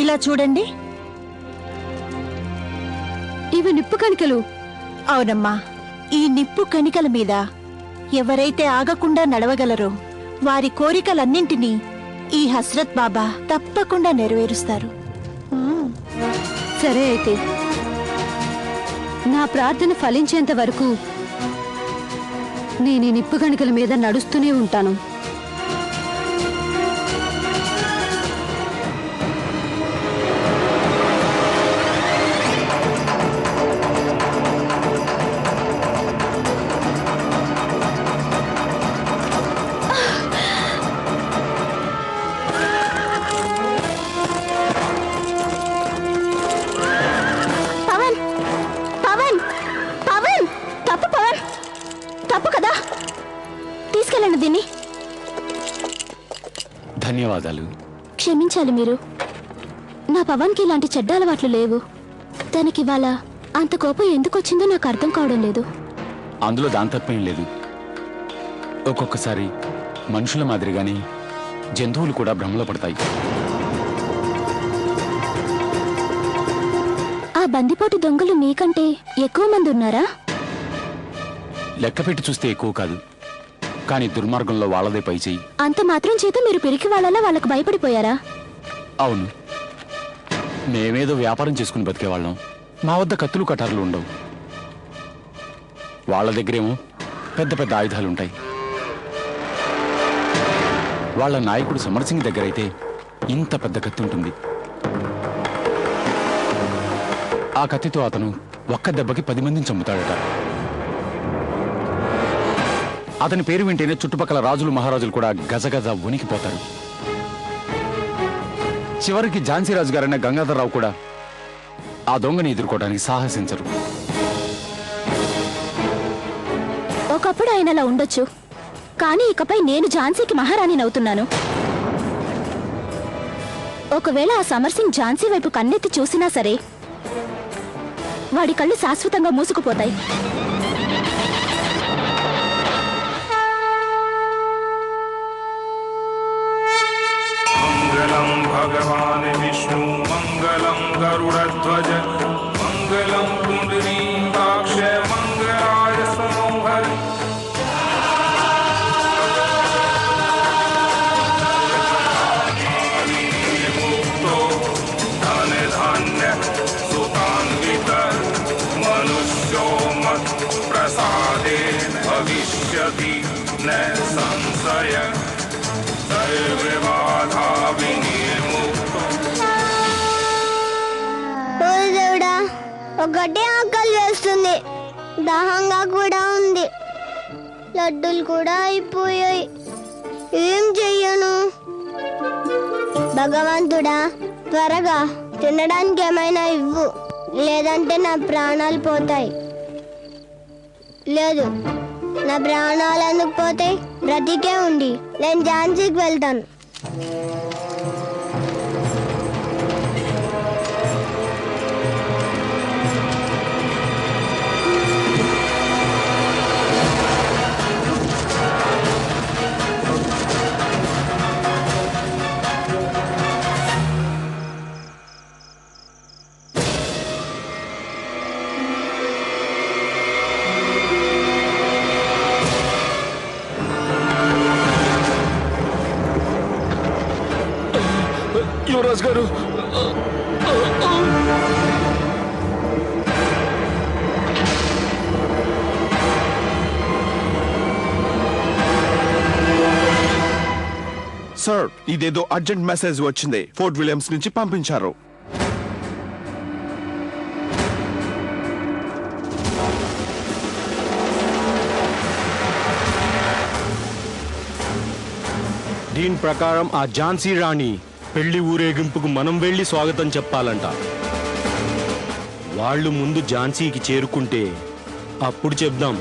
ఇలా చూడండి, ఇవి నిప్పు కణికలు. అవునమ్మా, ఈ నిప్పు కణికల మీద ఎవరైతే ఆగకుండా నడవగలరో వారి కోరికలన్నింటినీ ఈ హస్రత్ బాబా తప్పకుండా నెరవేరుస్తారు. సరే, అయితే నా ప్రార్థన ఫలించేంత వరకు నేను ఈ నిప్పు కణికల మీద నడుస్తూనే ఉంటాను. దీన్ని ధన్యవాదాలు. క్షమించాలి మీరు. నా పవన్కి ఇలాంటి చెడ్డ అలవాట్లు లేవు. తనకి ఇవాళ అంత కోపం ఎందుకు వచ్చిందో నాకు అర్థం కావడం లేదు. అందులో దాని తప్పేం లేదు. ఒక్కొక్కసారి మనుషుల మాదిరిగానే జంతువులు కూడా భ్రమలో పడతాయి. ఆ బందిపోటు దొంగలు మీకంటే ఎక్కువ మంది ఉన్నారా? లెక్క పెట్టి చూస్తే ఎక్కువ కాదు, కానీ దుర్మార్గంలో వాళ్ళదే పై చెయ్యి. అంత మాత్రం చేత మీరు పిరికి వాళ్ళలా వాళ్ళకు భయపడిపోయారా? అవును, మేమేదో వ్యాపారం చేసుకుని బతికేవాళ్ళం. మా వద్ద కత్తులు కటార్లు ఉండవు. వాళ్ళ దగ్గరేమో పెద్ద పెద్ద ఆయుధాలుంటాయి. వాళ్ళ నాయకుడు సమర్సింగ్ దగ్గరైతే ఇంత పెద్ద కత్తి ఉంటుంది. ఆ కత్తితో అతను ఒక్క దెబ్బకి 10 మందిని చంపుతాడట. అతని పేరు వింటేనే చుట్టుపక్కల రాజులు మహారాజులు కూడా గజగజ వణికిపోతారు. చివరికి ఝాన్సీ రాజు గారైన గంగాధరరావు కూడా ఆ దొంగని ఎదుర్కోవడానికి సాహసించరు. ఒకప్పుడు ఆయన అలా ఉండొచ్చు, కానీ ఇకపై నేను ఝాన్సీకి మహారాణిని అవుతున్నాను. ఒకవేళ ఆ సమర్ సింగ్ ఝాన్సీ వైపు కన్నెత్తి చూసినా సరే వాడి కళ్ళు శాశ్వతంగా మూసుకుపోతాయి. మంగళం భగవాన్ విష్ణు మంగళం గరుడధ్వజ మంగళం పుండరీకాక్ష మంగళాయ మనోహర ముక్తో ధన ధాన్య సుతాన్విత మనుష్యో మత్ ప్రసాదే భవిష్యతి న సంశయ దేవుడా, ఒకటే ఆకలి వేస్తుంది, దాహంగా కూడా ఉంది, లడ్డూలు కూడా అయిపోయాయి. ఏం చెయ్యను? భగవంతుడా, త్వరగా తినడానికి ఏమైనా ఇవ్వు, లేదంటే నా ప్రాణాలు పోతాయి. లేదు, నా ప్రాణాలు ఎందుకు పోతాయి? బ్రతికే ఉండి నేను ఝాన్సీకి వెళ్తాను. యువరాజ్ గారు, సార్, ఇదేదో అర్జెంట్ మెసేజ్ వచ్చింది. ఫోర్ట్ విలియమ్స్ నుంచి పంపించారు. దీని ప్రకారం ఆ ఝాన్సీ రాణి పెళ్లి ఊరేగింపుకు మనం వెళ్లి స్వాగతం చెప్పాలంట. వాళ్ళు ముందు ఝాన్సీకి చేరుకుంటే అప్పుడు చెప్దాం.